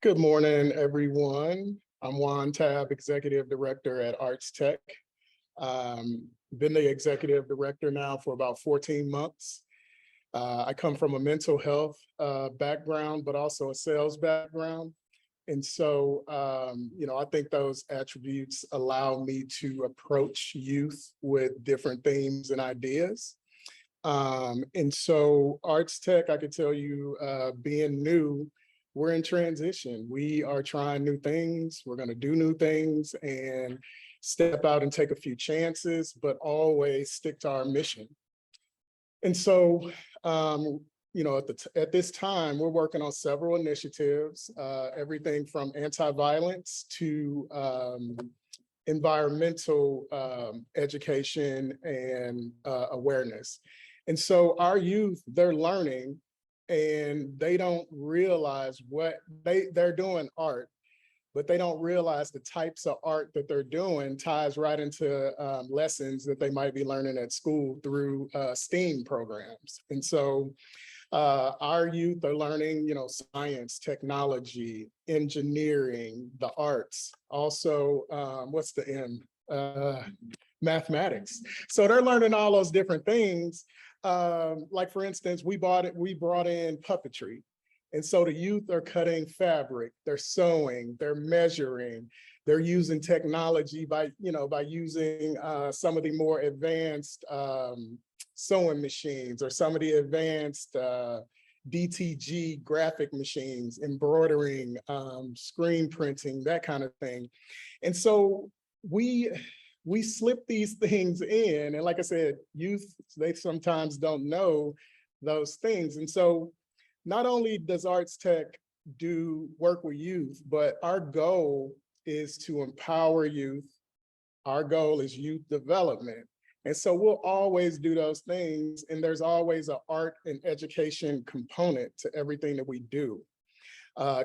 Good morning, everyone. I'm Juan Tabb, Executive Director at ArtsTech. Been the Executive Director now for about 14 months. I come from a mental health background, but also a sales background. And so, I think those attributes allow me to approach youth with different themes and ideas. And so ArtsTech, I can tell you, being new, we're in transition. We are trying new things. We're going to do new things and step out and take a few chances, but always stick to our mission. And so, at this time, we're working on several initiatives, everything from anti-violence to environmental education and awareness. And so our youth, they're learning and they don't realize what they're doing art, but they don't realize the types of art that they're doing ties right into lessons that they might be learning at school through STEAM programs. And so our youth are learning, science, technology, engineering, the arts, also, what's the M? Mathematics. So they're learning all those different things. Like for instance, we brought in puppetry. And so the youth are cutting fabric, they're sewing, they're measuring, they're using technology by using some of the more advanced sewing machines or some of the advanced DTG graphic machines, embroidering, screen printing, that kind of thing. And so we slip these things in. And like I said, youth, they sometimes don't know those things. And so not only does ArtsTech do work with youth, but our goal is to empower youth. Our goal is youth development. And so we'll always do those things. And there's always an art and education component to everything that we do.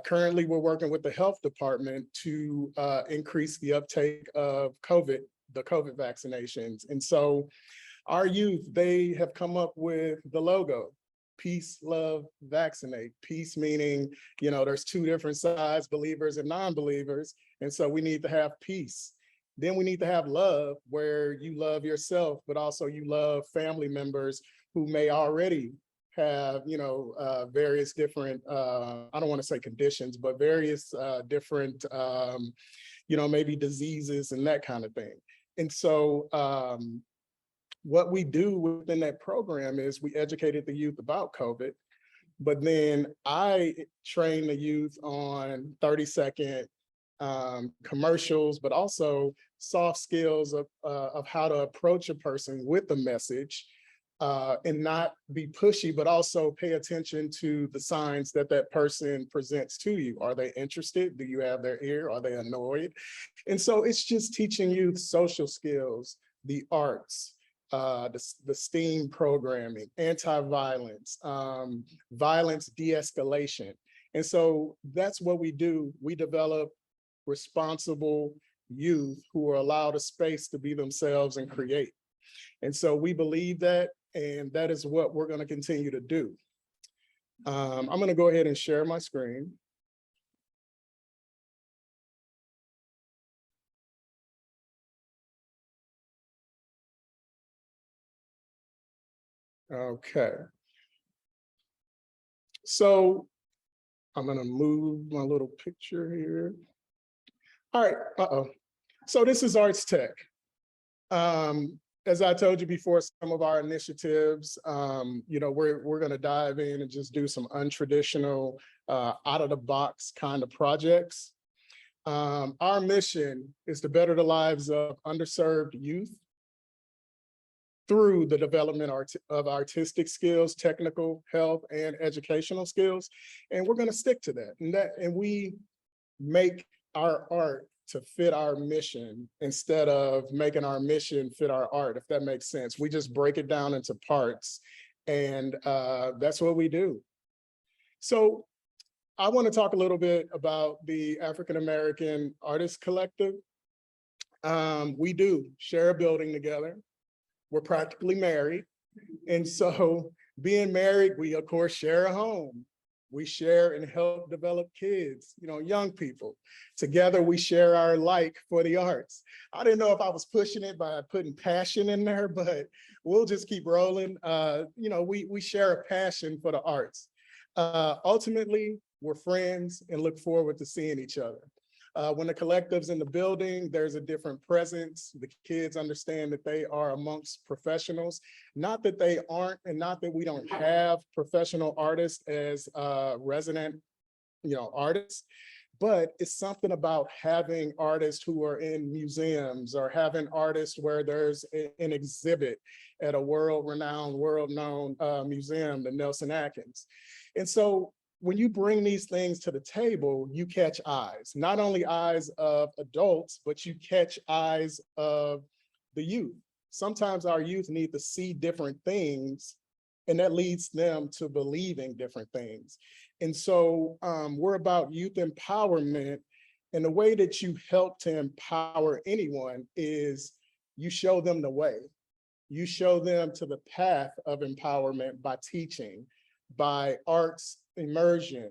Currently, we're working with the health department to increase the uptake of the COVID vaccinations. And so our youth, they have come up with the logo, Peace, Love, Vaccinate. Peace meaning, there's two different sides, believers and non-believers. And so we need to have peace. Then we need to have love, where you love yourself, but also you love family members who may already have, various different, I don't want to say conditions, but various different, maybe diseases and that kind of thing. And so what we do within that program is we educated the youth about COVID, but then I train the youth on 30-second commercials, but also soft skills of how to approach a person with a message and not be pushy, but also pay attention to the signs that that person presents to you. Are they interested? Do you have their ear? Are they annoyed? And so it's just teaching youth social skills, the arts, the STEAM programming, anti-violence, violence de-escalation. And so that's what we do. We develop responsible youth who are allowed a space to be themselves and create. And so we believe that, and that is what we're going to continue to do. I'm going to go ahead and share my screen. Okay. So I'm going to move my little picture here. All right. So this is ArtsTech. As I told you before, some of our initiatives, we're going to dive in and just do some untraditional, out of the box kind of projects. Our mission is to better the lives of underserved youth through the development of artistic skills, technical, health, and educational skills. And we're going to stick to that. And we make our art to fit our mission instead of making our mission fit our art, if that makes sense. We just break it down into parts, and that's what we do. So I want to talk a little bit about the African American Artists Collective. We do share a building together. We're practically married. And so being married, we of course share a home. We share and help develop kids, young people. Together, we share our like for the arts. I didn't know if I was pushing it by putting passion in there, but we'll just keep rolling. We share a passion for the arts. Ultimately, we're friends and look forward to seeing each other. When the collective's in the building, there's a different presence. The kids understand that they are amongst professionals. Not that they aren't, and not that we don't have professional artists as resident, artists, but it's something about having artists who are in museums or having artists where there's an exhibit at a world-renowned, world-known museum, the Nelson Atkins. And so when you bring these things to the table, you catch eyes, not only eyes of adults, but you catch eyes of the youth. Sometimes our youth need to see different things, and that leads them to believing different things. And so we're about youth empowerment. And the way that you help to empower anyone is you show them the way. You show them to the path of empowerment by teaching, by arts immersion.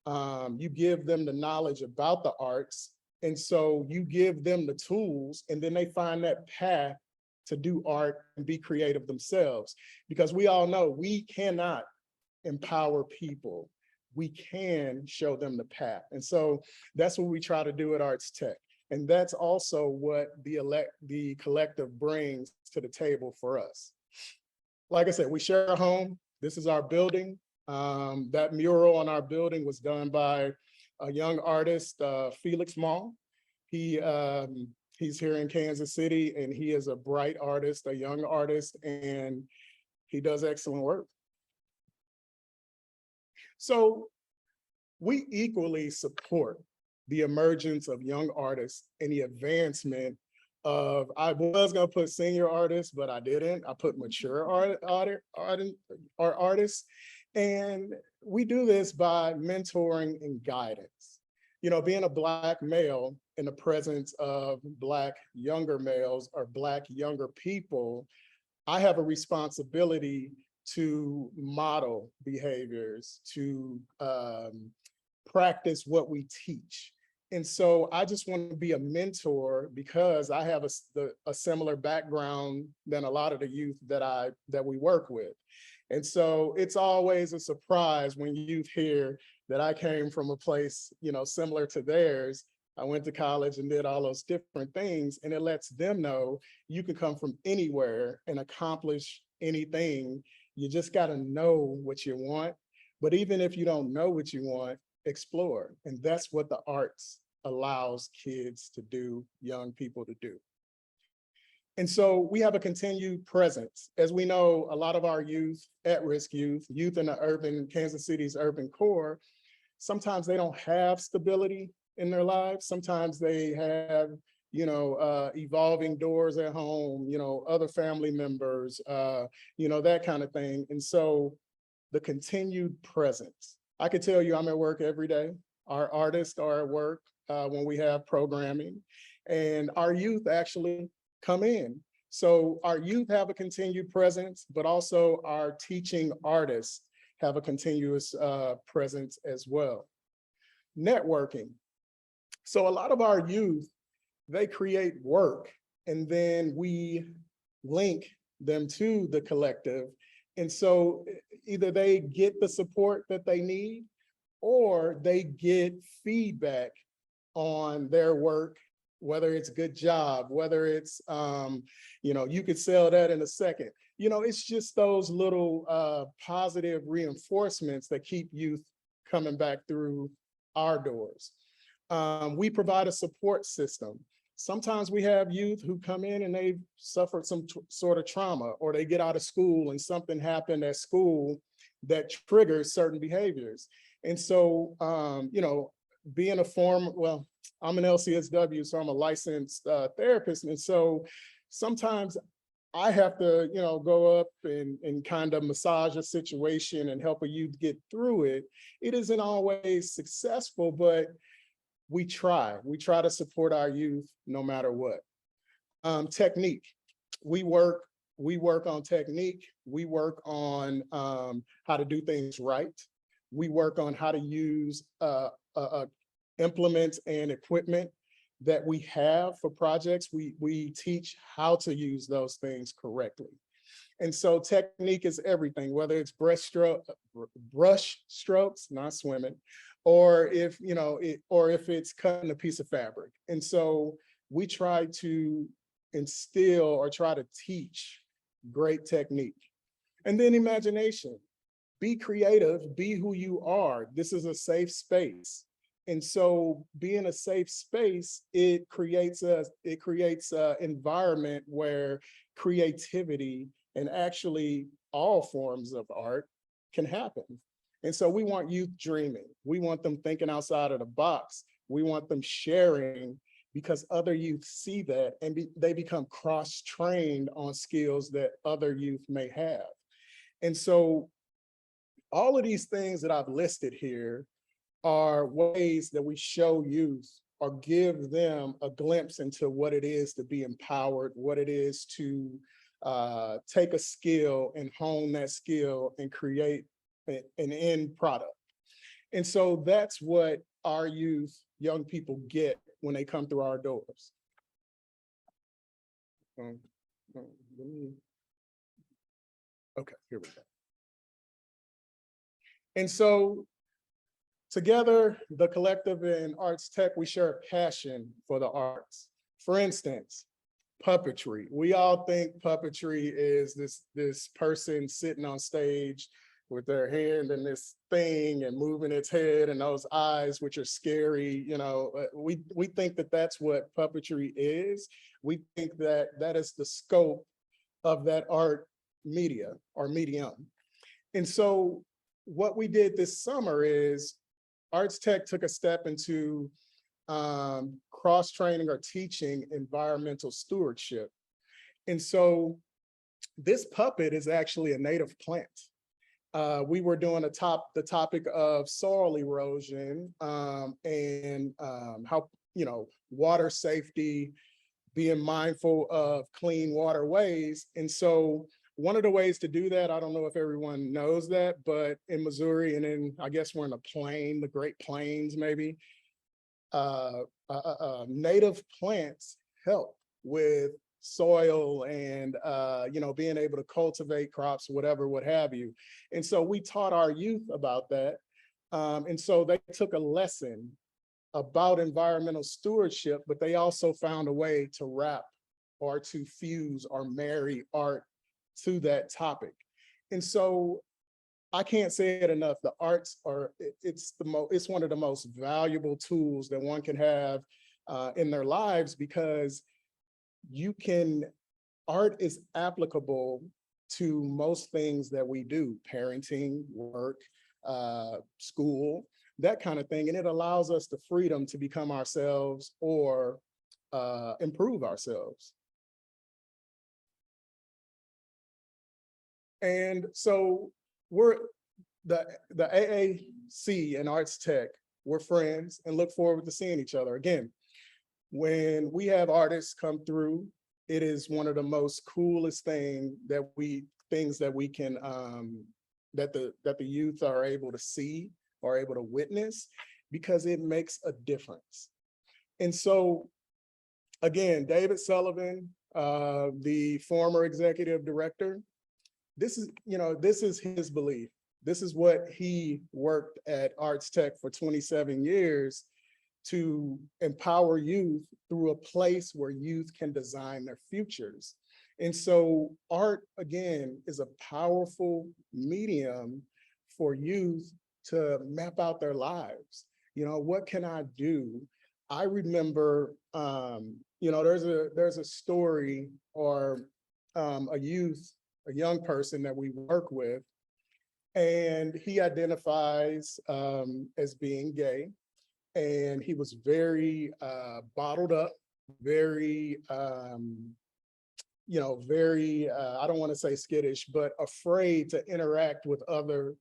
You give them the knowledge about the arts. And so you give them the tools, and then they find that path to do art and be creative themselves. Because we all know we cannot empower people. We can show them the path. And so that's what we try to do at ArtsTech. And that's also what the collective brings to the table for us. Like I said, we share a home. This is our building. That mural on our building was done by a young artist, Felix Mall. He's here in Kansas City, and he is a bright artist, a young artist, and he does excellent work. So we equally support the emergence of young artists and the advancement of, I was gonna put senior artists, but I didn't. I put mature artists. And we do this by mentoring and guidance. Being a Black male in the presence of Black younger males or Black younger people, I have a responsibility to model behaviors, to practice what we teach. And so I just want to be a mentor because I have a similar background than a lot of the youth that we work with. And so it's always a surprise when youth hear that I came from a place, similar to theirs. I went to college and did all those different things, and it lets them know you can come from anywhere and accomplish anything. You just got to know what you want. But even if you don't know what you want, explore. And that's what the arts allows kids to do, young people to do. And so we have a continued presence. As we know, a lot of our youth, at-risk youth in the Kansas City's urban core, sometimes they don't have stability in their lives. Sometimes they have, evolving doors at home, other family members, that kind of thing. And so the continued presence. I could tell you I'm at work every day. Our artists are at work when we have programming, and our youth actually come in. So our youth have a continued presence, but also our teaching artists have a continuous presence as well. Networking. So a lot of our youth, they create work, and then we link them to the collective. And so either they get the support that they need, or they get feedback on their work, whether it's good job, whether it's, you could sell that in a second. It's just those little positive reinforcements that keep youth coming back through our doors. We provide a support system. Sometimes we have youth who come in and they've suffered some sort of trauma, or they get out of school and something happened at school that triggers certain behaviors. And so, being a I'm an LCSW, so I'm a licensed therapist. And so sometimes I have to, go up and kind of massage a situation and help a youth get through it. It isn't always successful, but we try to support our youth no matter what. Technique, we work on technique. We work on how to do things right. We work on how to use implements and equipment that we have for projects. We teach how to use those things correctly. And so technique is everything, whether it's brush strokes, not swimming, or if, or if it's cutting a piece of fabric. And so we try to instill or try to teach great technique. And then imagination. Be creative, be who you are. This is a safe space. And so being a safe space, it creates a environment where creativity and actually all forms of art can happen. And so we want youth dreaming. We want them thinking outside of the box. We want them sharing, because other youth see that and they become cross-trained on skills that other youth may have. And so all of these things that I've listed here are ways that we show youth or give them a glimpse into what it is to be empowered, what it is to take a skill and hone that skill and create an end product. And so that's what our youth, young people get when they come through our doors. Okay, here we go. And so together, the collective and ArtsTech, we share a passion for the arts. For instance, puppetry. We all think puppetry is this person sitting on stage with their hand in this thing and moving its head and those eyes, which are scary. We think that that's what puppetry is. We think that that is the scope of that art media or medium. And so what we did this summer is ArtsTech took a step into cross-training or teaching environmental stewardship. And so this puppet is actually a native plant. We were doing the topic of soil erosion and how, water safety, being mindful of clean waterways. And so one of the ways to do that, I don't know if everyone knows that, but in Missouri, and then I guess we're in the Great Plains maybe, native plants help with soil and being able to cultivate crops, whatever, what have you. And so we taught our youth about that. And so they took a lesson about environmental stewardship, but they also found a way to wrap or to fuse or marry art to that topic. And so I can't say it enough, the arts are, it's one of the most valuable tools that one can have in their lives, because art is applicable to most things that we do, parenting, work, school, that kind of thing. And it allows us the freedom to become ourselves or improve ourselves. And so the AAC and ArtsTech, we're friends and look forward to seeing each other again. When we have artists come through, it is one of the most coolest things that we can, that the youth are able to see or able to witness, because it makes a difference. And so again, David Sullivan, the former executive director, this is his belief. This is what he worked at ArtsTech for 27 years, to empower youth through a place where youth can design their futures. And so art, again, is a powerful medium for youth to map out their lives. What can I do? I remember, there's a story or a young person that we work with, and he identifies as being gay. And he was very bottled up, very, I don't want to say skittish, but afraid to interact with other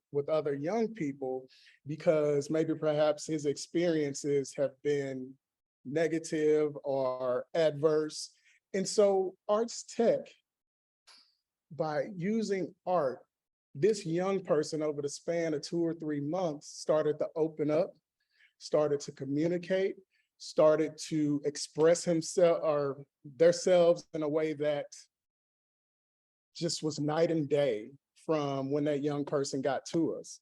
young people, because maybe perhaps his experiences have been negative or adverse. And so ArtsTech, by using art this young person over the span of 2 or 3 months started to open up, started to communicate, started to express himself or themselves in a way that just was night and day from when that young person got to us.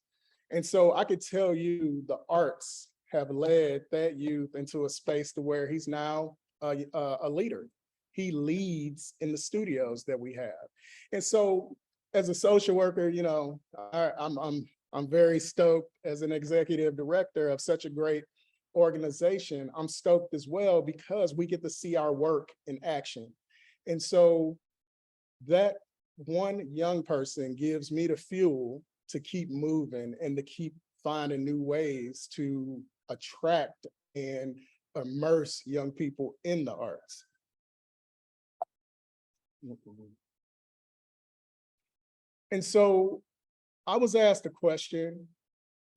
And so I could tell you the arts have led that youth into a space to where he's now a leader. He leads in the studios that we have. And so as a social worker, you know, I'm very stoked as an executive director of such a great organization. I'm stoked as well because we get to see our work in action. And so that one young person gives me the fuel to keep moving and to keep finding new ways to attract and immerse young people in the arts. And so I was asked a question,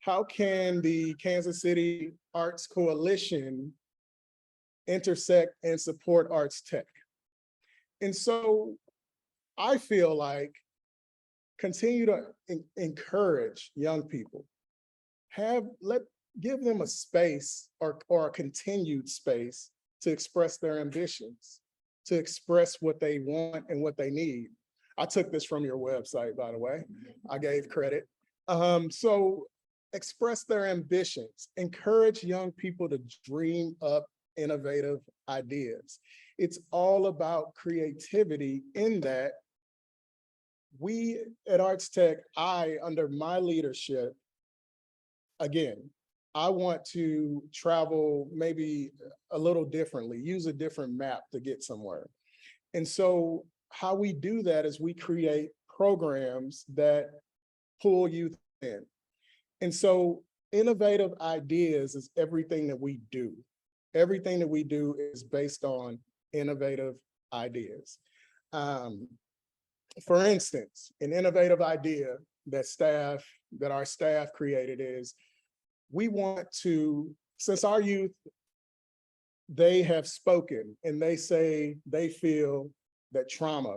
how can the Kansas City Arts Coalition intersect and support ArtsTech? And so I feel like continue to encourage young people, give them a space or a continued space to express their ambitions, to express what they want and what they need. I took this from your website, by the way. I gave credit. So express their ambitions, encourage young people to dream up innovative ideas. It's all about creativity in that we at ArtsTech, under my leadership, again, I want to travel maybe a little differently, use a different map to get somewhere. And so how we do that is we create programs that pull youth in. And so innovative ideas is everything that we do. Everything that we do is based on innovative ideas. For instance, an innovative idea that our staff created is we want to, since our youth, they have spoken and they say they feel that trauma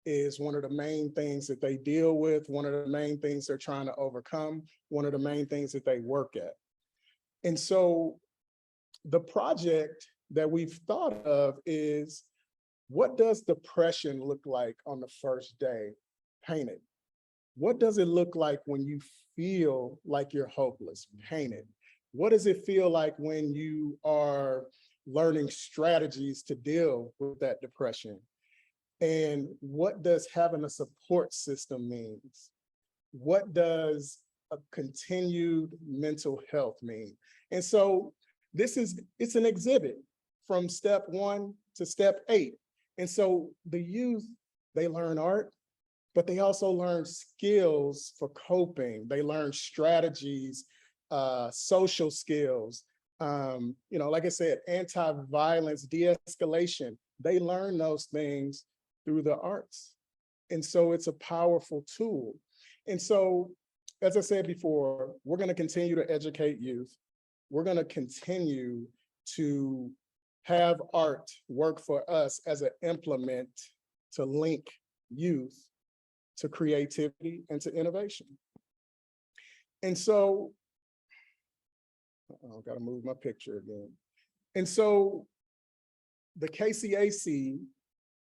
is one of the main things that they deal with, one of the main things they're trying to overcome, one of the main things that they work at. And so the project that we've thought of is, what does depression look like on the first day? Paint it. What does it look like when you feel like you're hopeless? Paint it. What does it feel like when you are learning strategies to deal with that depression? And what does having a support system means? What does a continued mental health mean? And so it's an exhibit from step 1 to step 8. And so the youth, they learn art, but they also learn skills for coping. They learn strategies, social skills, you know, like I said, anti-violence, de-escalation. They learn those things through the arts. And so it's a powerful tool. And so, as I said before, we're going to continue to educate youth. We're going to continue to have art work for us as an implement to link youth to creativity and to innovation. And so, I've got to move my picture again. And so the KCAC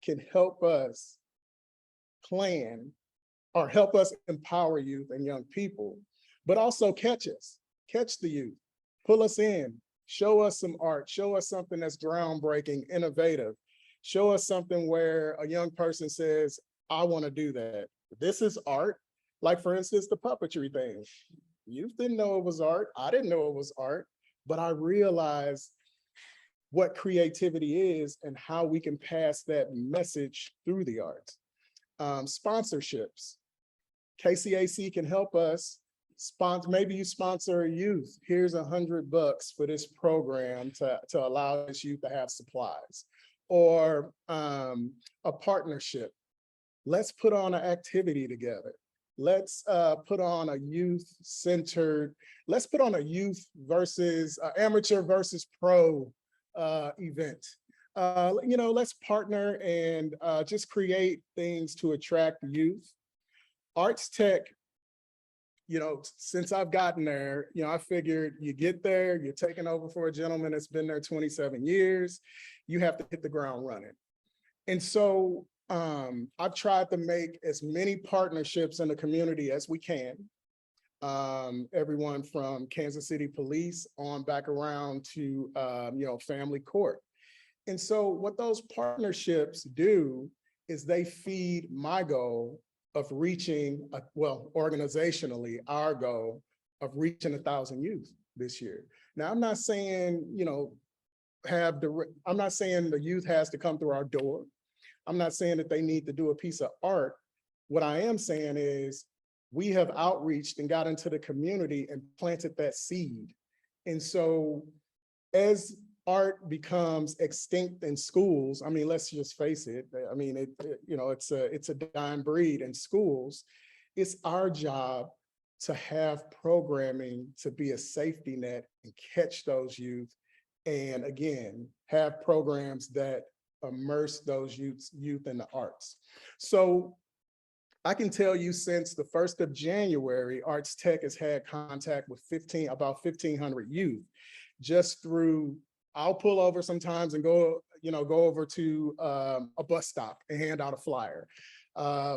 can help us plan or help us empower youth and young people, but also catch the youth, pull us in, show us some art, show us something that's groundbreaking, innovative, show us something where a young person says, I want to do that. This is art. Like, for instance, the puppetry thing. Youth didn't know it was art. I didn't know it was art, but I realized what creativity is and how we can pass that message through the arts. Sponsorships. KCAC can help us sponsor, maybe you sponsor a youth. Here's $100 for this program to allow this youth to have supplies. Or a partnership. Let's put on an activity together. Let's put on a youth-centered, let's put on a youth versus amateur versus pro event. You know, let's partner and just create things to attract youth. ArtsTech since I've gotten there, I figured you get there, you're taking over for a gentleman that's been there 27 years, you have to hit the ground running. And so I've tried to make as many partnerships in the community as we can. Everyone from Kansas City Police on back around to, family court. And so what those partnerships do is they feed my goal of reaching, organizationally, our goal of reaching 1,000 youth this year. Now, I'm not saying, I'm not saying the youth has to come through our door. I'm not saying that they need to do a piece of art. What I am saying is we have outreached and got into the community and planted that seed. And so as art becomes extinct in schools, I mean, let's just face it. I mean, it's a dying breed in schools. It's our job to have programming to be a safety net and catch those youth. And again, have programs that immerse those youth in the arts. So I can tell you since the 1st of January, ArtsTech has had contact with about 1,500 youth just through, I'll pull over sometimes and go over to a bus stop and hand out a flyer.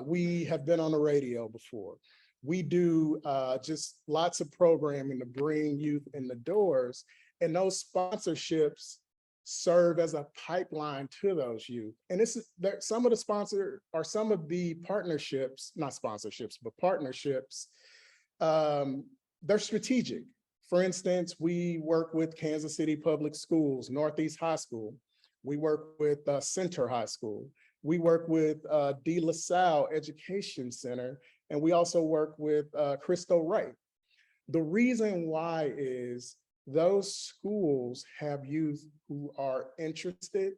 We have been on the radio before. We do just lots of programming to bring youth in the doors, and those sponsorships serve as a pipeline to those youth. And this is some of the partnerships, not sponsorships, but partnerships, they're strategic. For instance, we work with Kansas City Public Schools, Northeast High School. We work with Center High School. We work with De La Salle Education Center, and we also work with Cristo Wright. The reason why is those schools have youth who are interested.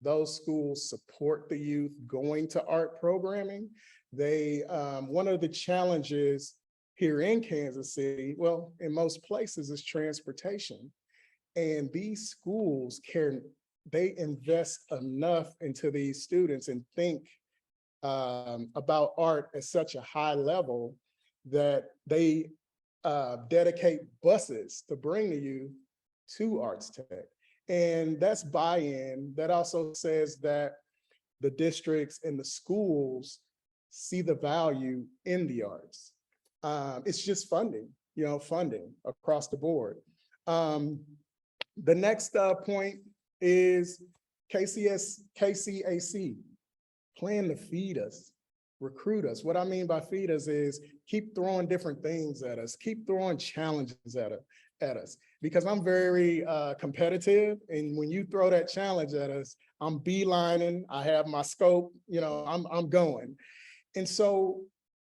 Those schools support the youth going to art programming. One of the challenges here in Kansas City, well, in most places, is transportation. And these schools they invest enough into these students and think about art at such a high level that they dedicate buses to bring the youth to ArtsTech. And that's buy-in. That also says that the districts and the schools see the value in the arts. It's just funding, funding across the board. The next point is KCAC, plan to feed us, recruit us. What I mean by feed us is keep throwing different things at us, keep throwing challenges at us, because I'm very competitive. And when you throw that challenge at us, I'm beelining, I have my scope, I'm going. And so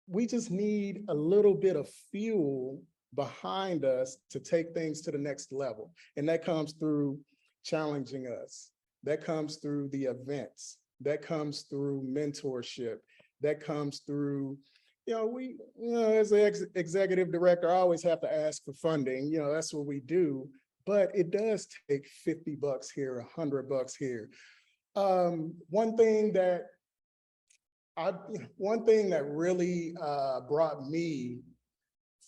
we just need a little bit of fuel behind us to take things to the next level. And that comes through challenging us. That comes through the events. That comes through mentorship. That comes through, as an executive director, I always have to ask for funding. That's what we do. But it does take $50 here, $100 here. One thing that really brought me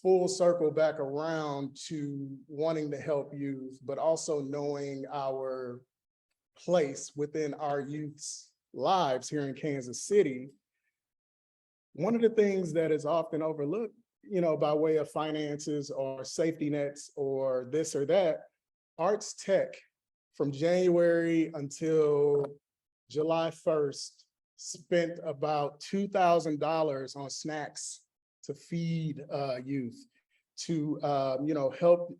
full circle back around to wanting to help youth, but also knowing our place within our youth's lives here in Kansas City. One of the things that is often overlooked, by way of finances or safety nets or this or that, ArtsTech from January until July 1st spent about $2,000 on snacks to feed youth, to help,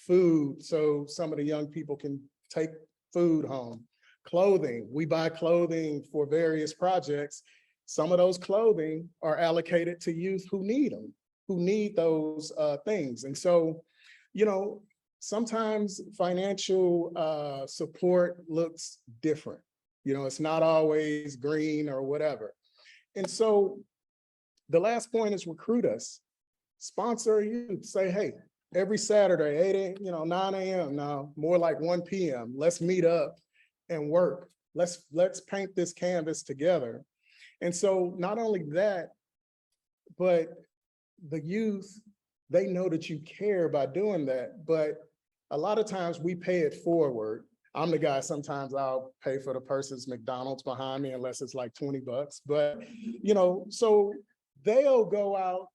food, so some of the young people can take food home. Clothing, we buy clothing for various projects. Some of those clothing are allocated to youth who need them, who need those things. And so, sometimes financial support looks different. It's not always green or whatever. And so the last point is recruit us, sponsor youth, say, hey, every Saturday, 9 a.m. now, more like 1 p.m. Let's meet up and work. Let's paint this canvas together. And so not only that, but the youth, they know that you care by doing that, but a lot of times we pay it forward. I'm the guy, sometimes I'll pay for the person's McDonald's behind me unless it's like 20 bucks, but so they'll go out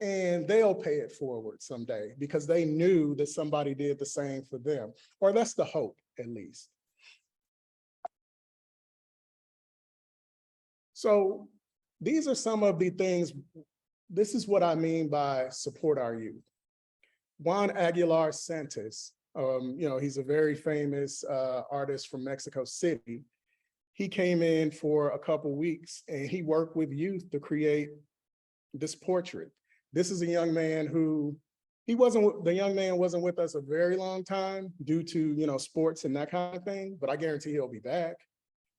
and they'll pay it forward someday because they knew that somebody did the same for them, or that's the hope at least. So these are some of the things, this is what I mean by support our youth. Juan Aguilar Santos, he's a very famous artist from Mexico City. He came in for a couple weeks and he worked with youth to create this portrait. This is a young man who, the young man wasn't with us a very long time due to, sports and that kind of thing, but I guarantee he'll be back.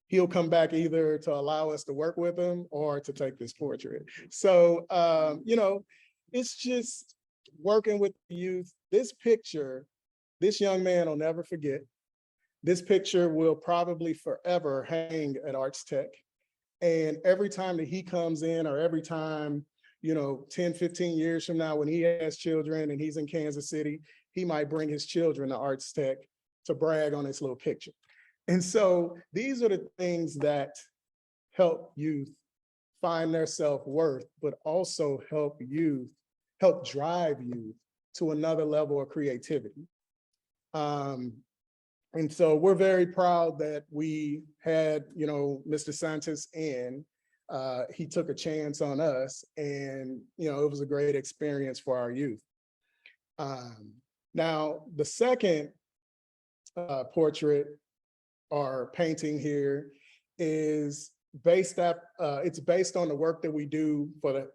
He'll come back either to allow us to work with him or to take this portrait. So, it's just working with the youth. This picture, this young man will never forget. This picture will probably forever hang at ArtsTech. And every time that he comes in, or every time, 10, 15 years from now, when he has children and he's in Kansas City, he might bring his children to ArtsTech to brag on this little picture. And so these are the things that help youth find their self-worth, but also help drive youth to another level of creativity. And so we're very proud that we had, Mr. Santos in. He took a chance on us, and it was a great experience for our youth. Now, the second portrait or painting here is based on the work that we do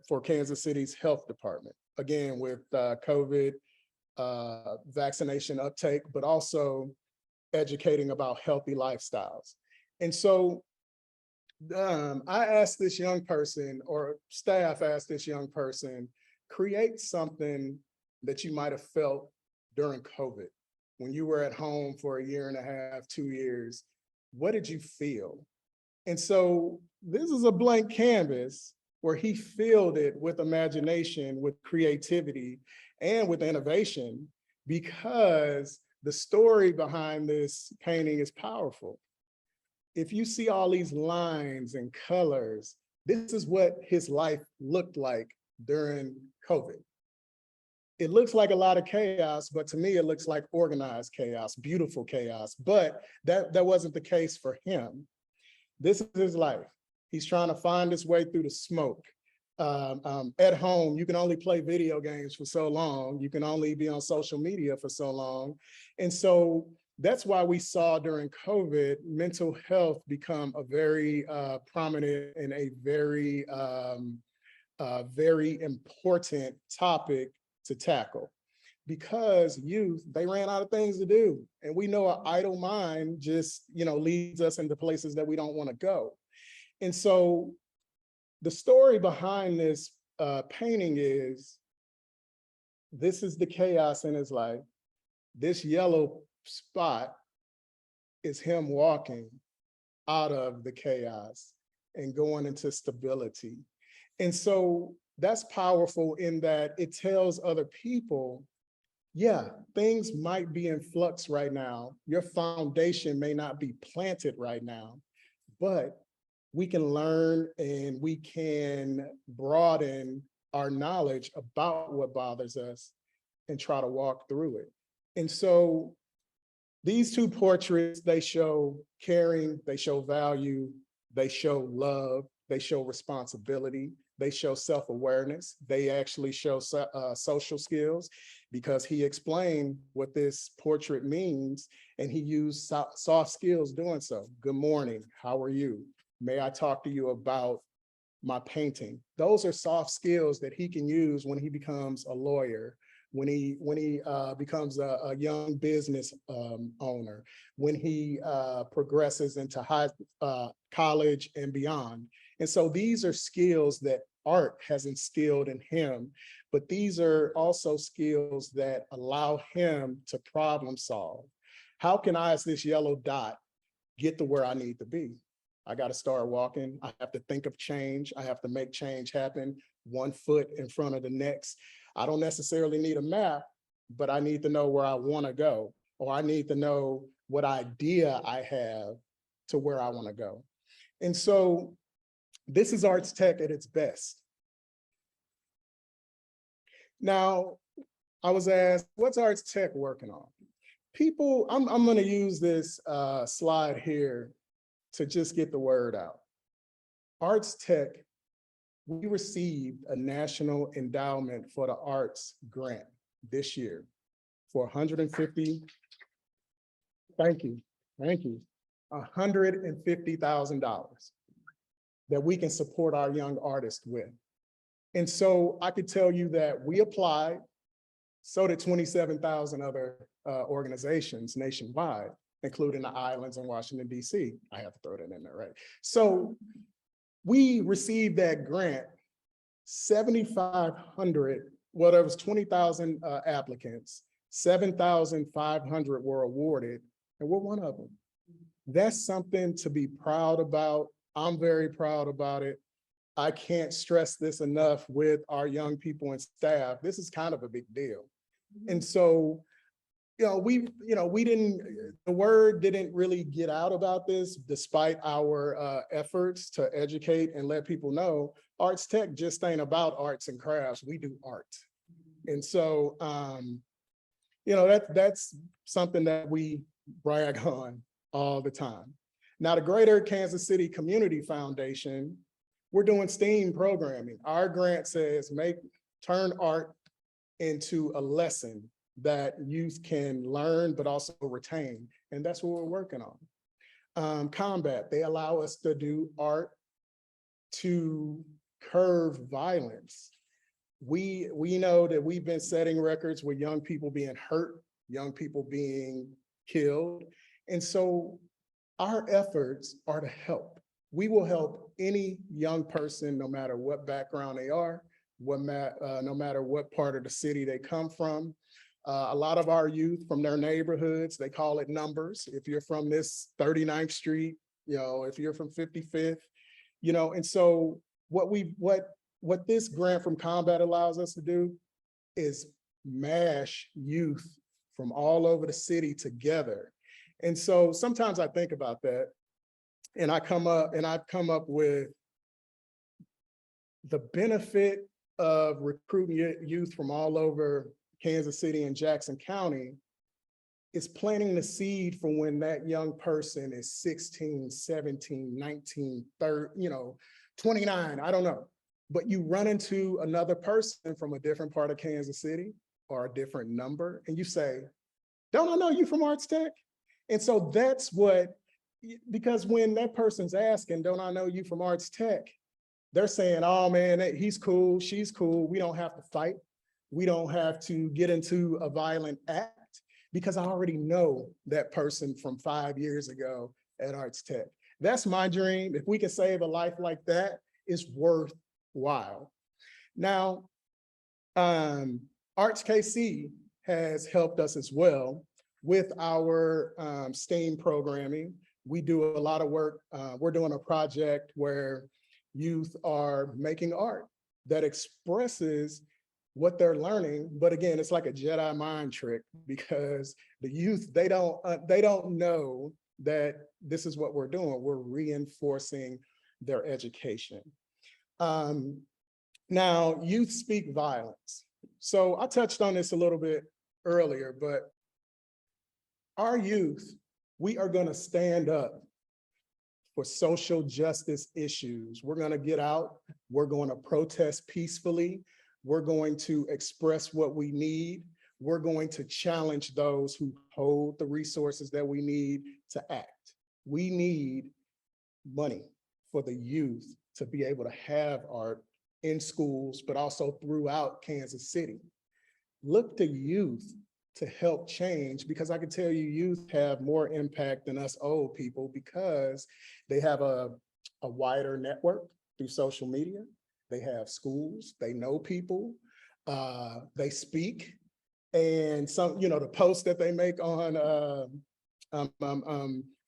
for Kansas City's health department. Again, with COVID vaccination uptake, but also educating about healthy lifestyles. And so I asked this young person, or staff asked this young person, create something that you might have felt during COVID. When you were at home for a year and a half, 2 years, what did you feel? And so this is a blank canvas where he filled it with imagination, with creativity, and with innovation, because the story behind this painting is powerful. If you see all these lines and colors, this is what his life looked like during COVID. It looks like a lot of chaos, but to me, it looks like organized chaos, beautiful chaos, but that wasn't the case for him. This is his life. He's trying to find his way through the smoke. At home, you can only play video games for so long. You can only be on social media for so long. And so that's why we saw during COVID, mental health become a very prominent and a very, very important topic to tackle, because youth, they ran out of things to do. And we know an idle mind just, leads us into places that we don't want to go. And so the story behind this painting is, this is the chaos in his life. This yellow spot is him walking out of the chaos and going into stability. And so that's powerful in that it tells other people, yeah, things might be in flux right now. Your foundation may not be planted right now, but we can learn and we can broaden our knowledge about what bothers us and try to walk through it. And so these two portraits, they show caring, they show value, they show love, they show responsibility, they show self-awareness, they actually show social skills, because he explained what this portrait means and he used soft skills doing so. Good morning, how are you? May I talk to you about my painting? Those are soft skills that he can use when he becomes a lawyer, when he becomes a young business owner, when he progresses into college and beyond. And so these are skills that art has instilled in him, but these are also skills that allow him to problem solve. How can I, as this yellow dot, get to where I need to be? I got to start walking. I have to think of change. I have to make change happen 1 foot in front of the next. I don't necessarily need a map, but I need to know where I want to go, or I need to know what idea I have to where I want to go. And so this is ArtsTech at its best. Now, I was asked, what's ArtsTech working on? People, I'm going to use this slide here to just get the word out. ArtsTech, we received a National Endowment for the Arts grant this year for $150,000. Thank you, $150,000 that we can support our young artists with. And so I could tell you that we applied, so did 27,000 other organizations nationwide, including the islands in Washington, D.C. I have to throw that in there, right? So we received that grant, 7,500, well, there was 20,000 applicants, 7,500 were awarded, and we're one of them. That's something to be proud about. I'm very proud about it. I can't stress this enough with our young people and staff. This is kind of a big deal. And so, we didn't, the word didn't really get out about this despite our efforts to educate and let people know ArtsTech just ain't about arts and crafts. We do art. And so, that's something that we brag on all the time. Now, the Greater Kansas City Community Foundation, we're doing STEAM programming. Our grant says turn art into a lesson that youth can learn, but also retain. And that's what we're working on. Combat, they allow us to do art to curb violence. We know that we've been setting records with young people being hurt, young people being killed. And so our efforts are to help. We will help any young person, no matter what background they are, no matter what part of the city they come from. A lot of our youth from their neighborhoods, they call it numbers. If you're from this 39th Street, if you're from 55th, and so what this grant from Combat allows us to do is mash youth from all over the city together. And so sometimes I think about that, and I've come up with the benefit of recruiting youth from all over Kansas City and Jackson County is planting the seed for when that young person is 16, 17, 19, 30, 29, I don't know. But you run into another person from a different part of Kansas City or a different number, and you say, don't I know you from ArtsTech? And so that's because when that person's asking, don't I know you from ArtsTech? They're saying, oh man, he's cool, she's cool. We don't have to fight. We don't have to get into a violent act because I already know that person from 5 years ago at ArtsTech. That's my dream. If we can save a life like that, it's worthwhile. Now, Arts KC has helped us as well with our STEAM programming. We do a lot of work. We're doing a project where youth are making art that expresses what they're learning. But again, it's like a Jedi mind trick because the youth, they don't know that this is what we're doing. We're reinforcing their education. Now, youth speak violence. So I touched on this a little bit earlier, but our youth, we are going to stand up for social justice issues. We're going to get out. We're going to protest peacefully. We're going to express what we need. We're going to challenge those who hold the resources that we need to act. We need money for the youth to be able to have art in schools, but also throughout Kansas City. Look to youth to help change, because I can tell you youth have more impact than us old people because they have a wider network through social media. They have schools, they know people, they speak, and some, the posts that they make on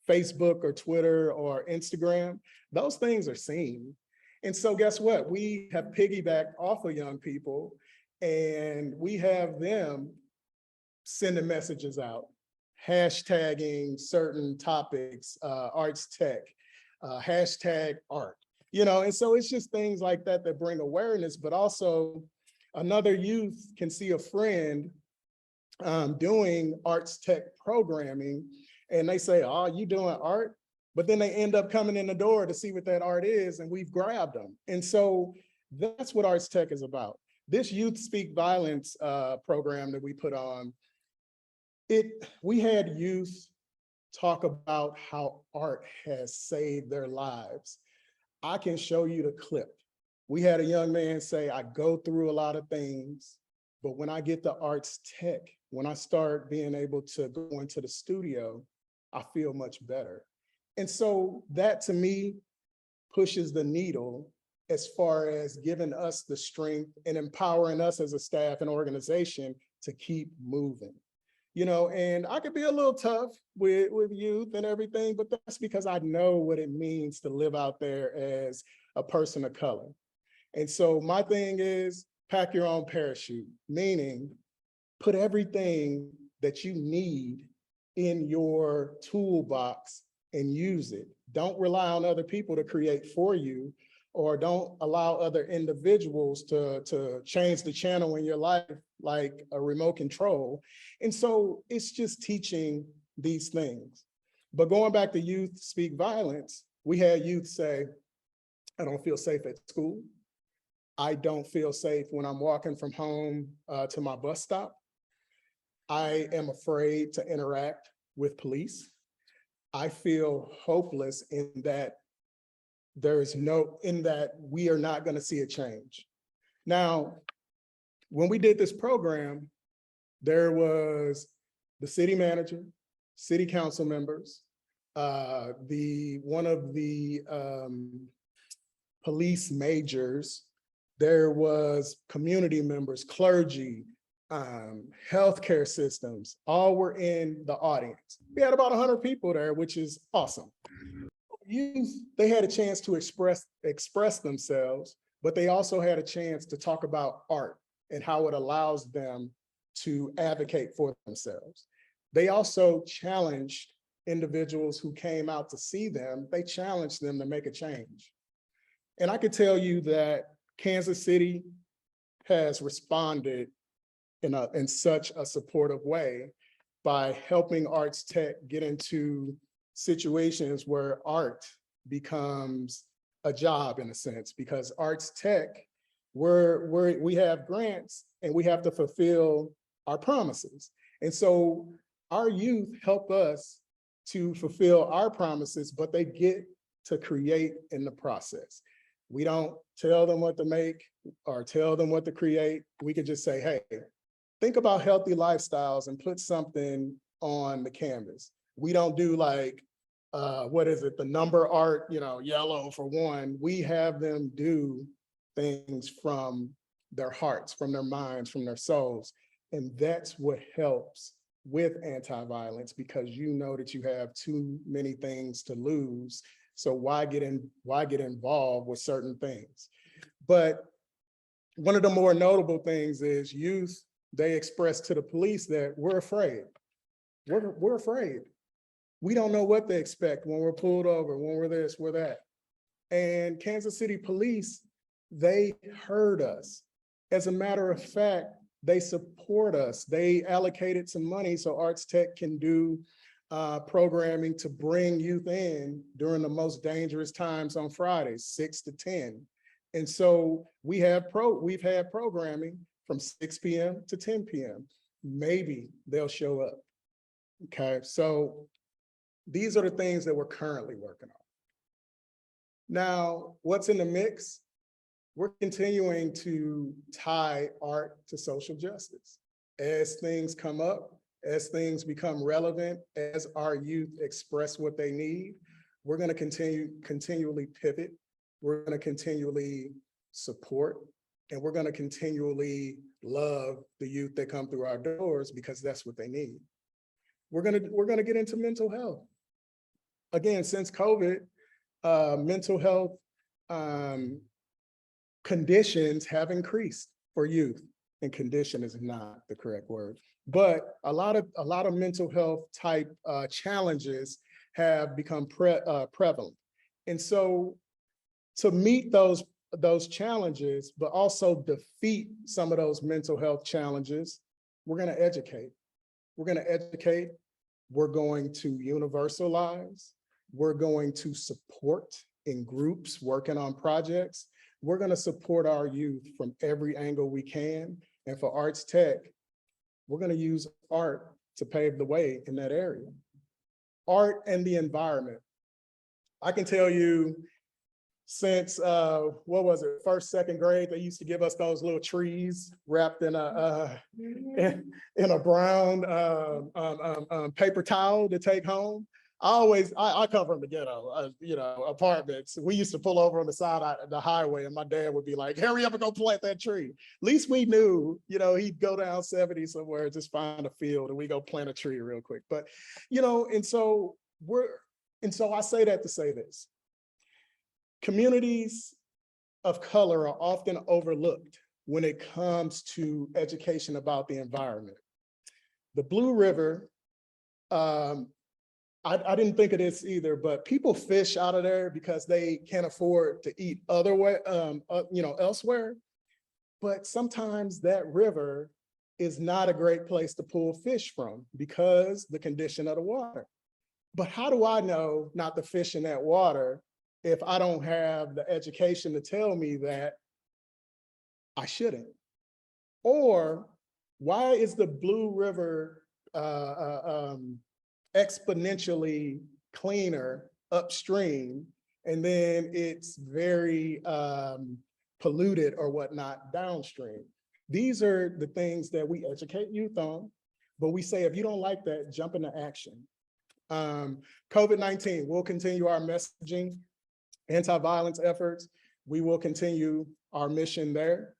Facebook or Twitter or Instagram, those things are seen. And so guess what? We have piggybacked off of young people, and we have them sending messages out, hashtagging certain topics, ArtsTech, hashtag art, and so it's just things like that that bring awareness, but also another youth can see a friend doing ArtsTech programming, and they say, oh, you doing art? But then they end up coming in the door to see what that art is, and we've grabbed them. And so that's what ArtsTech is about. This Youth Speak Violence program that we put on, we had youth talk about how art has saved their lives. I can show you the clip. We had a young man say, I go through a lot of things, but when I get to ArtsTech, when I start being able to go into the studio, I feel much better. And so that to me pushes the needle as far as giving us the strength and empowering us as a staff and organization to keep moving. And I could be a little tough with youth and everything, but that's because I know what it means to live out there as a person of color. And so my thing is pack your own parachute, meaning put everything that you need in your toolbox and use it. Don't rely on other people to create for you, or don't allow other individuals to change the channel in your life like a remote control. And so it's just teaching these things. But going back to Youth Speak Violence, we had youth say, I don't feel safe at school. I don't feel safe when I'm walking from home to my bus stop. I am afraid to interact with police. I feel hopeless in that we are not going to see a change. Now, when we did this program, there was the city manager, city council members, one of the police majors, there was community members, clergy, healthcare systems, all were in the audience. We had about 100 people there, which is awesome. Youth, they had a chance to express themselves, but they also had a chance to talk about art and how it allows them to advocate for themselves. They also challenged individuals who came out to see them. They challenged them to make a change. And I could tell you that Kansas City has responded in such a supportive way by helping ArtsTech get into situations where art becomes a job in a sense, because ArtsTech, we have grants and we have to fulfill our promises. And so our youth help us to fulfill our promises, but they get to create in the process. We don't tell them what to make or tell them what to create. We could just say, hey, think about healthy lifestyles and put something on the canvas. We don't do like, the number art, yellow for one. We have them do things from their hearts, from their minds, from their souls. And that's what helps with anti-violence, because you know that you have too many things to lose. So why get involved with certain things? But one of the more notable things is youth, they express to the police that we're afraid. We're afraid. We don't know what they expect when we're pulled over, when we're this, we're that. And Kansas City Police, they heard us. As a matter of fact, they support us. They allocated some money so ArtsTech can do programming to bring youth in during the most dangerous times on Fridays, 6 to 10. And so we've had programming from 6 p.m. to 10 p.m. Maybe they'll show up. Okay, so these are the things that we're currently working on. Now, what's in the mix? We're continuing to tie art to social justice. As things come up, as things become relevant, as our youth express what they need, we're going to continually pivot. We're going to continually support, and we're going to continually love the youth that come through our doors, because that's what they need. We're going to get into mental health. again, since COVID, mental health conditions have increased for youth, and condition is not the correct word, but a lot of mental health type challenges have become prevalent. And so to meet those challenges, but also defeat some of those mental health challenges, we're going to educate. We're going to educate. We're going to universalize. We're going to support in groups working on projects. We're going to support our youth from every angle we can. And for ArtsTech, we're going to use art to pave the way in that area. Art and the environment. I can tell you, since what was it, first, second grade, they used to give us those little trees wrapped in a brown paper towel to take home. I come from the ghetto, apartments. We used to pull over on the side of the highway, and my dad would be like, "Hurry up and go plant that tree." At least we knew, he'd go down 70 somewhere, just find a field, and we go plant a tree real quick. But, and so I say that to say this. Communities of color are often overlooked when it comes to education about the environment. The Blue River, I didn't think of this either, but people fish out of there because they can't afford to eat elsewhere. But sometimes that river is not a great place to pull fish from because the condition of the water. But how do I know not to fish in that water if I don't have the education to tell me that I shouldn't? Or why is the Blue River exponentially cleaner upstream, and then it's very polluted or whatnot downstream? These are the things that we educate youth on, but we say, if you don't like that, jump into action. COVID-19, we'll continue our messaging, anti-violence efforts. We will continue our mission there,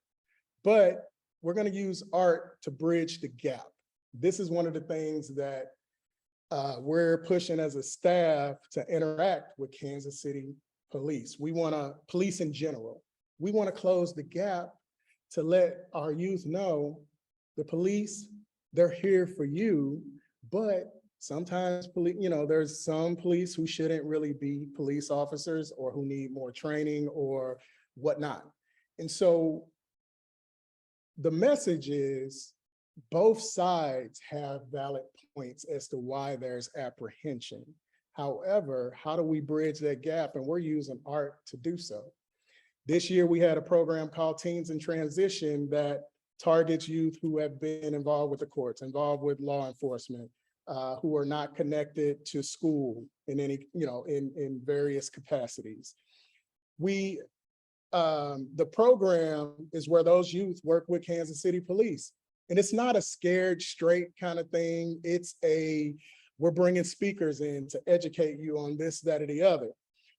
but we're going to use art to bridge the gap. This is one of the things that we're pushing as a staff to interact with Kansas City police. We want to, police in general, we want to close the gap to let our youth know the police, they're here for you, but sometimes there's some police who shouldn't really be police officers or who need more training or whatnot. And so the message is both sides have valid points as to why there's apprehension. However, how do we bridge that gap? And we're using art to do so. This year, we had a program called Teens in Transition that targets youth who have been involved with the courts, involved with law enforcement, who are not connected to school in any, in various capacities. The program is where those youth work with Kansas City Police. And it's not a scared straight kind of thing. It's we're bringing speakers in to educate you on this, that, or the other.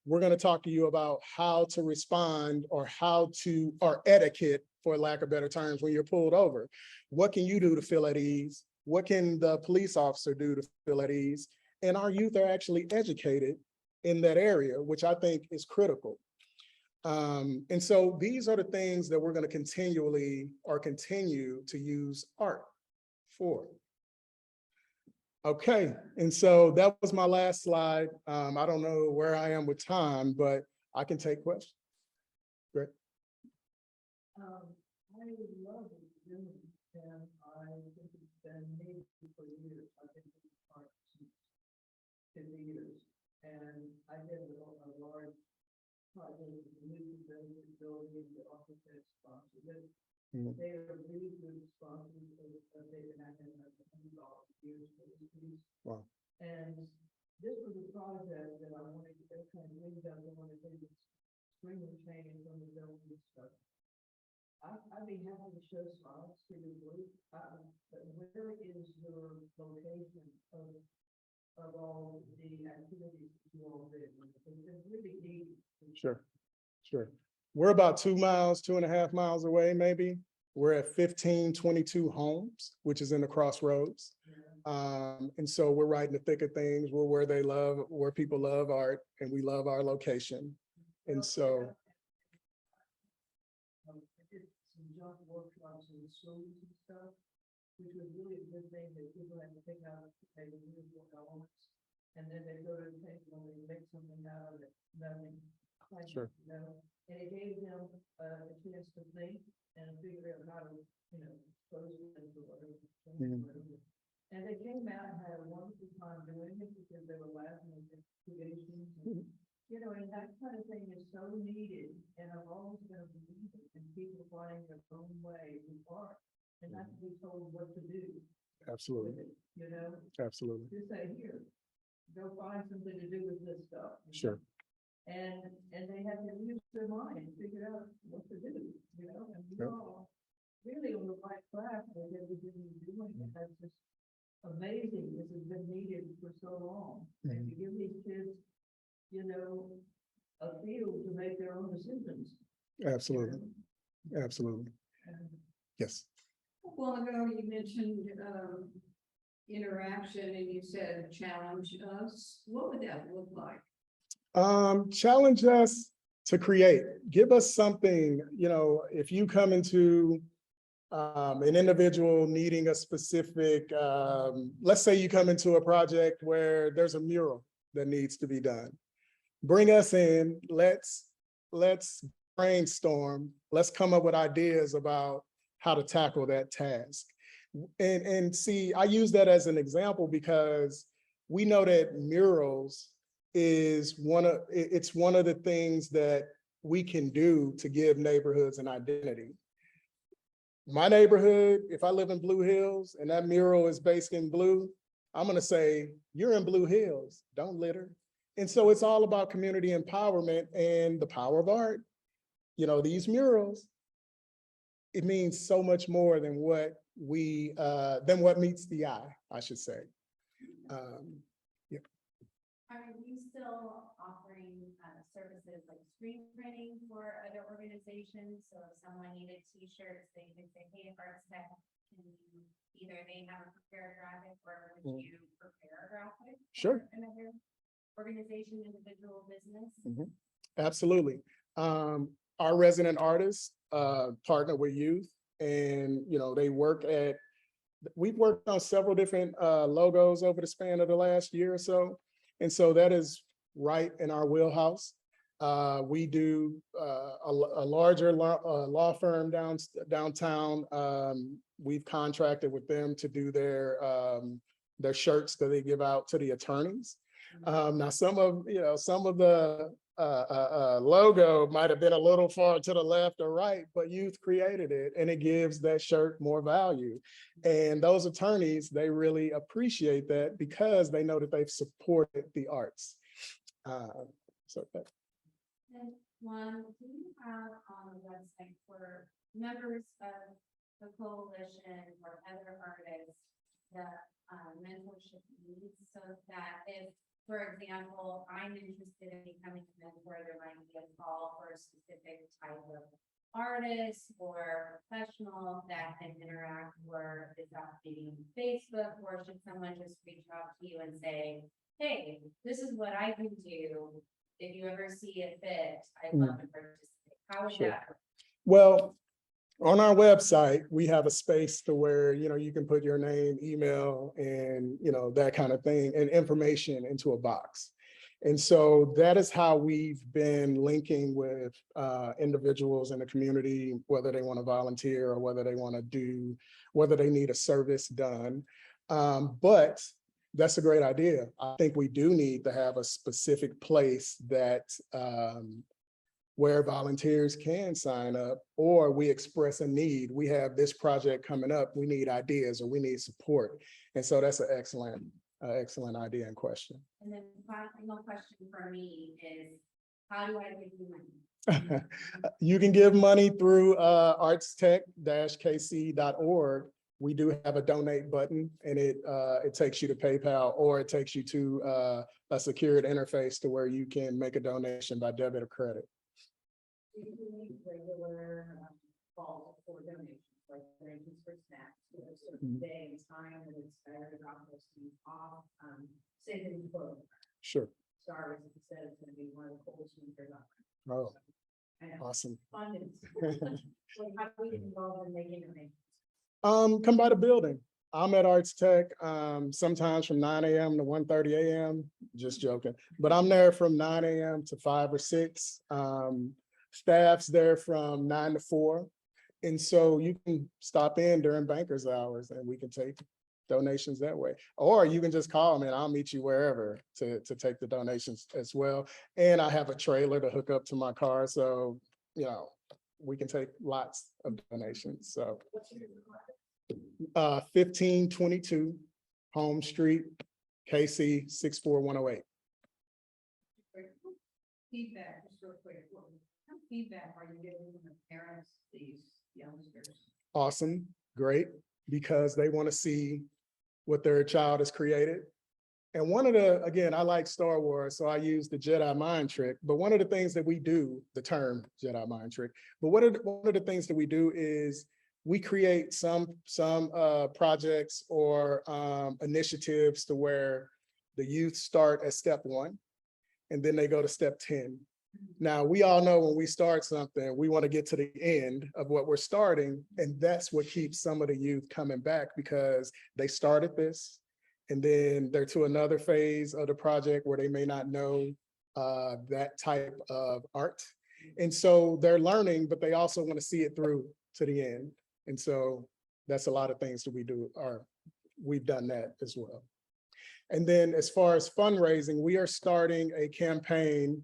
We're going to talk to you about how to respond or etiquette, for lack of better terms, when you're pulled over. What can you do to feel at ease? What can the police officer do to feel at ease? And our youth are actually educated in that area, which I think is critical. And so these are the things that we're going to continue to use art for. Okay, and so that was my last slide. I don't know where I am with time, but I can take questions. Great. I love what you're doing, and I think it's been made for years. I think it's art since 50 years, and I did a large project with the new building, the architect sponsored it. They are really good sponsors of they've been acting $100 years for this piece. Wow. And this was a project that I wanted to kind of leave out. I wanted to extremely change on the building stuff. I'd be happy to show slides to your group. But where is your location of all the activities that you all did? It's really neat. Sure. We're about 2 miles, 2.5 miles away, maybe. We're at 1522 Homes, which is in the Crossroads. And so we're right in the thick of things. We're where people love art, and we love our location. And so, I did some junk workshops in the schools and stuff, which was really a good thing that people had to pick out maybe musical elements. And then they go to the table and they make something out of it, nothing. Sure. You know, and it gave them a chance to think and figure out how to, you know, pose it into whatever. And they came out and had a wonderful time doing it because they were laughing at the creations. You know, and that kind of thing is so needed, and I've always been a believer in people finding their own way with art, and not to be told what to do. absolutely, With it, you know, absolutely. just say, here, go find something to do with this stuff. Sure. And they have to use their mind and figure out what to do, you know, and we're all really on the right track with everything we're doing, and that's just amazing. This has been needed for so long, and to give these kids, you know, a field to make their own decisions. Absolutely, absolutely. Yes. Well, ago you mentioned interaction, and you said challenge us. What would that look like? Challenge us to create. Give us something, you know, if you come into an individual needing a specific, let's say you come into a project where there's a mural that needs to be done. Bring us in, let's brainstorm, let's come up with ideas about how to tackle that task. And see, I use that as an example because we know that murals is one of the things that we can do to give neighborhoods an identity. My neighborhood, if I live in Blue Hills and that mural is based in blue, I'm gonna say, you're in Blue Hills, don't litter. And so it's all about community empowerment and the power of art. You know, these murals, it means so much more than what meets the eye, I should say. Are you still offering services like screen printing for other organizations? So if someone needed t-shirts, they could say, hey, ArtsTech, can you, either they have a prepared graphic, or would you prepare a graphic? Sure. Another organization, individual business? Absolutely. Our resident artists partner with youth, and you know, we've worked on several different logos over the span of the last year or so. And so that is right in our wheelhouse. We do a larger law firm downtown. We've contracted with them to do their shirts that they give out to the attorneys. Now, some of the logo might have been a little far to the left or right, but youth created it, and it gives that shirt more value. And those attorneys, they really appreciate that because they know that they've supported the arts. And Juan, do you have on the website for members of the coalition or other artists that mentorship needs, so that if, for example, I'm interested in becoming a mentor, there might be a call for a specific type of artist or professional that can interact, or is that maybe Facebook, or should someone just reach out to you and say, hey, this is what I can do. If you ever see it fit, I'd love to participate. How would that work? Well, on our website, we have a space to where, you know, you can put your name, email, and, you know, that kind of thing, and information into a box. And so that is how we've been linking with individuals in the community, whether they want to volunteer or whether they need a service done. But that's a great idea. I think we do need to have a specific place that where volunteers can sign up, or we express a need. We have this project coming up, we need ideas, or we need support. And so that's an excellent idea and question. And then final question for me is, how do I give you money? You can give money through artstech-kc.org. We do have a donate button, and it takes you to PayPal, or it takes you to a secured interface to where you can make a donation by debit or credit. Regular calls for donations, like donations for snacks, a certain Mhm. day and time when it's better to drop those things off, say that you put Sure. stars instead, it's gonna be one of the coldest winters out. Oh, I know, awesome. fun is, like, how do we get involved in making it make? Come by the building. I'm at ArtsTech, sometimes from 9 a.m. to 1:30 a.m. Just joking, but I'm there from 9 a.m. to 5 or 6. Staff's there from 9 to 4. And so you can stop in during bankers hours and we can take donations that way. Or you can just call me and I'll meet you wherever to take the donations as well. And I have a trailer to hook up to my car. So, you know, we can take lots of donations. So What's your 1522 Home Street, KC 64108. feedback, just real quick, what kind of feedback are you getting from the parents, these youngsters? Awesome, great, because they want to see what their child has created. And one of the, again, I like Star Wars, so I use the Jedi mind trick, but one of the things that we do, the term Jedi mind trick, but one of the things that we do is we create some projects or initiatives to where the youth start at step 1 and then they go to step 10. Now, we all know when we start something, we want to get to the end of what we're starting. And that's what keeps some of the youth coming back because they started this and then they're to another phase of the project where they may not know that type of art. And so they're learning, but they also want to see it through to the end. And so that's a lot of things that we do, or we've done that as well. And then as far as fundraising, we are starting a campaign.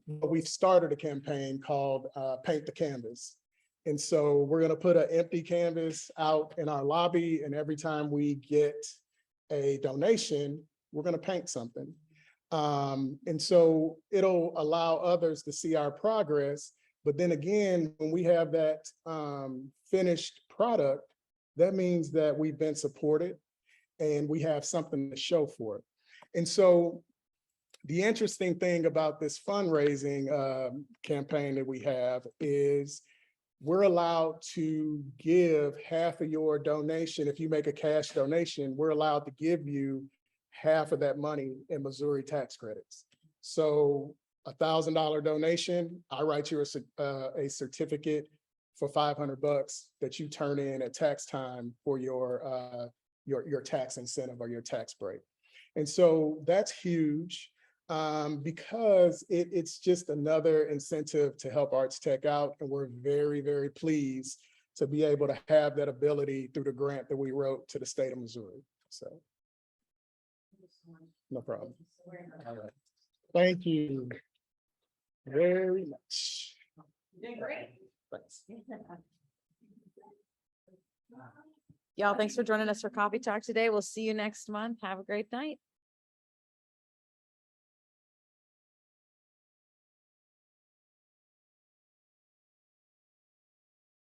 We've started a campaign called Paint the Canvas. And so we're going to put an empty canvas out in our lobby. And every time we get a donation, we're going to paint something. And so it'll allow others to see our progress. But then again, when we have that finished product, that means that we've been supported and we have something to show for it. And so the interesting thing about this fundraising campaign that we have is we're allowed to give half of your donation. If you make a cash donation, we're allowed to give you half of that money in Missouri tax credits. So $1,000 donation, I write you a certificate for $500 that you turn in at tax time for your tax incentive or your tax break. And so that's huge because it's just another incentive to help ArtsTech out. And we're very, very pleased to be able to have that ability through the grant that we wrote to the state of Missouri. So no problem. All right. Thank you very much. You're doing great. Thanks. Y'all, thanks for joining us for Coffee Talk today. We'll see you next month. Have a great night.